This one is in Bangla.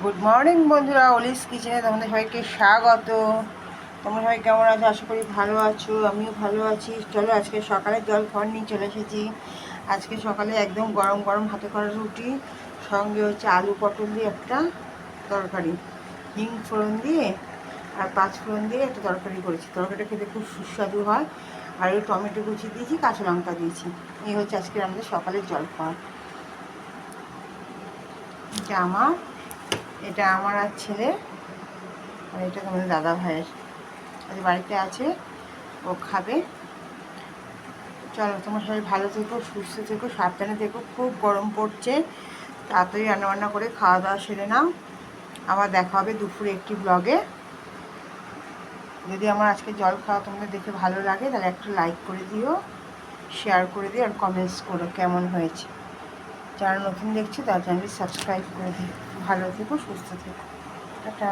গুড মর্নিং বন্ধুরা, অলিস কিচেনে তোমাদের সবাইকে স্বাগত। তোমরা সবাই কেমন আছো? আশা করি ভালো আছো, আমিও ভালো আছি। চলো আজকে সকালে জল খাবার নিয়ে চলে এসেছি। আজকে সকালে একদম গরম গরম হাতে করা রুটি, সঙ্গে হচ্ছে আলু পটল দিয়ে একটা তরকারি, হিং ফোড়ন দিয়ে আর পাঁচ ফোড়ন দিয়ে একটা তরকারি করেছি। তরকারিটা খেতে খুব সুস্বাদু হয়। আর এই টমেটো কুচি দিয়েছি, কাঁচা লঙ্কা দিয়েছি। এই হচ্ছে আজকে আমাদের সকালের জল খাবার। এটা আমার আর ছেলে, আর এটা তোমাদের দাদা ভাইয়ের। আজ বাড়িতে আছে, ও খাবে। চলো, তোমার সবাই ভালো থেকো, সুস্থ থেকো, সাবধানে থেকো। খুব গরম পড়ছে। তাড়াতাড়ি রান্নাবান্না করে খাওয়া দাওয়া সেরে নাও। আবার দেখা হবে দুপুরে একটি ব্লগে। যদি আমার আজকে জল খাওয়া তোমাদের দেখে ভালো লাগে, তাহলে একটু লাইক করে দিও, শেয়ার করে দিও, আর কমেন্টস করো কেমন হয়েছে। যারা নতুন দেখছো তারা চ্যানেলটি সাবস্ক্রাইব করে দিও। ভালো থেকো, সুস্থ থেকো। টাটা।